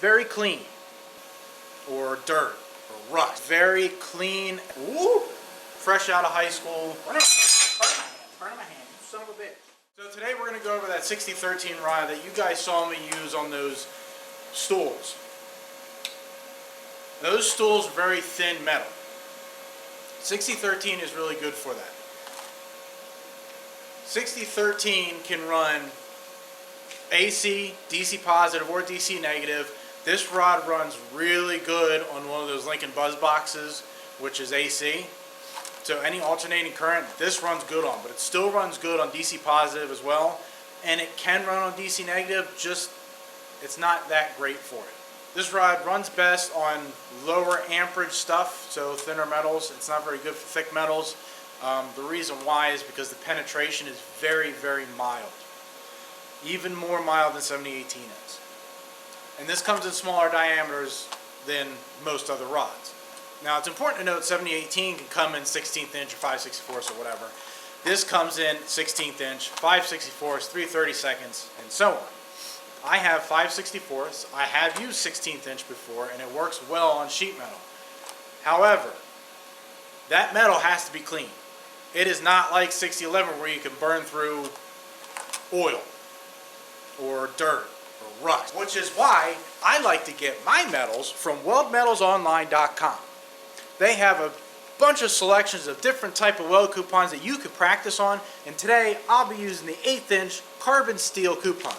Very clean. Or dirt. Or rust. Very clean. Woo! Fresh out of high school. Burn my hand. You son of a bitch. So today we're going to go over that 6013 rod that you guys saw me use on those stools. Those stools are very thin metal. 6013 is really good for that. 6013 can run AC, DC positive, or DC negative. This rod runs really good on one of those Lincoln Buzz boxes, which is AC. So any alternating current, this runs good on, but it still runs good on DC positive as well. And it can run on DC negative, just it's not that great for it. This rod runs best on lower amperage stuff, so thinner metals. It's not very good for thick metals. The reason why is because the penetration is very, very mild. Even more mild than 7018 is. And this comes in smaller diameters than most other rods. Now it's important to note 7018 can come in 16th inch or 5/64 or whatever. This comes in 16th inch, 5/64, 3/32, and so on. I have 5/64. I have used 16th inch before, and it works well on sheet metal. However, that metal has to be clean. It is not like 6011 where you can burn through oil or dirt or rust, which is why I like to get my metals from weldmetalsonline.com. They have a bunch of selections of different type of weld coupons that you can practice on, and today I'll be using the 1/8 inch carbon steel coupons.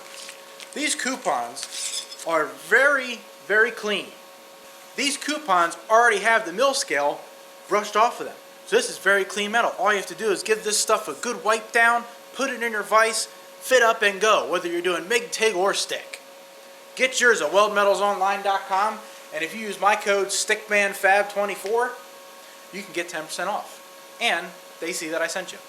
These coupons are very, very clean. These coupons already have the mill scale brushed off of them. So this is very clean metal. All you have to do is give this stuff a good wipe down, put it in your vise, fit up and go, whether you're doing MIG, TIG, or stick. Get yours at weldmetalsonline.com, and if you use my code STICKMANFAB24, you can get 10% off. And they see that I sent you.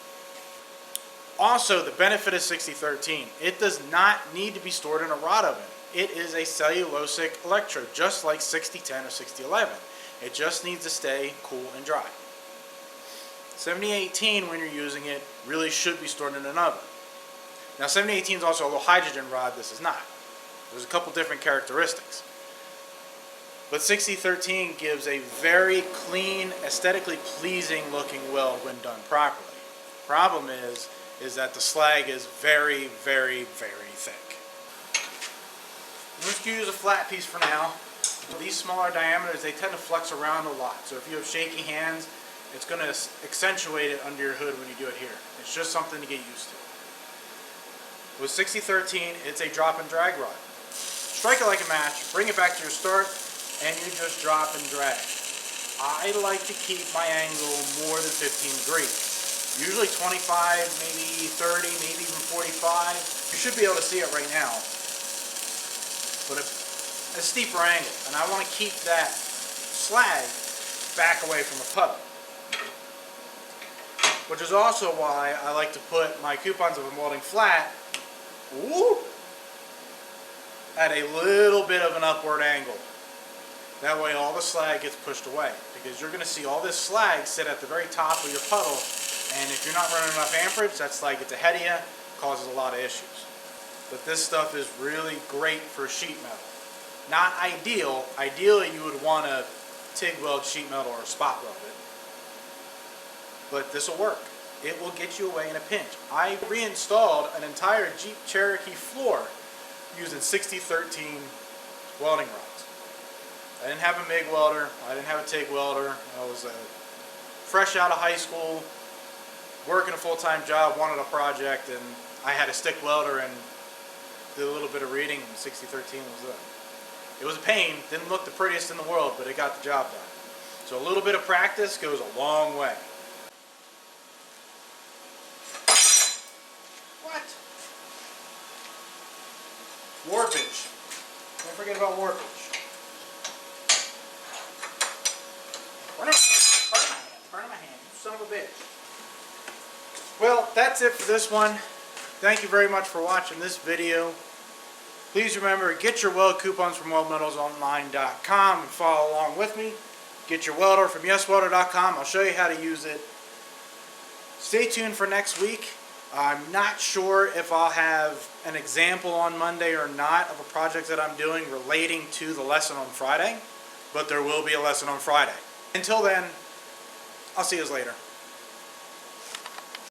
Also, the benefit of 6013, it does not need to be stored in a rod oven. It is a cellulosic electrode, just like 6010 or 6011. It just needs to stay cool and dry. 7018, when you're using it, really should be stored in an oven. Now 7018 is also a low hydrogen rod. This is not. There's a couple different characteristics. But 6013 gives a very clean, aesthetically pleasing looking weld when done properly. Problem is that the slag is very, very, very thick. I'm just going to use a flat piece for now. These smaller diameters, they tend to flex around a lot. So if you have shaky hands, it's going to accentuate it under your hood when you do it here. It's just something to get used to. With 6013, it's a drop and drag rod. Strike it like a match, bring it back to your start, and you just drop and drag. I like to keep my angle more than 15 degrees. Usually 25, maybe 30, maybe even 45. You should be able to see it right now. But a steeper angle. And I want to keep that slag back away from the puddle. Which is also why I like to put my coupons if I'm welding flat, at a little bit of an upward angle. That way all the slag gets pushed away. Because you're going to see all this slag sit at the very top of your puddle. And if you're not running enough amperage, that slag gets ahead of you, causes a lot of issues. But this stuff is really great for sheet metal. Not ideal. Ideally, you would want to TIG weld sheet metal or spot weld it. But this will work. It will get you away in a pinch. I reinstalled an entire Jeep Cherokee floor using 6013 welding rods. I didn't have a MIG welder. I didn't have a TIG welder. I was fresh out of high school, working a full-time job, wanted a project, and I had a stick welder and did a little bit of reading, and 6013 was it. It was a pain, didn't look the prettiest in the world, but it got the job done. So a little bit of practice goes a long way. What? Warpage. Don't forget about warpage. Burn my hand, you son of a bitch. Well, that's it for this one. Thank you very much for watching this video. Please remember, get your weld coupons from weldmetalsonline.com and follow along with me. Get your welder from yeswelder.com. I'll show you how to use it. Stay tuned for next week. I'm not sure if I'll have an example on Monday or not of a project that I'm doing relating to the lesson on Friday, but there will be a lesson on Friday. Until then, I'll see you later.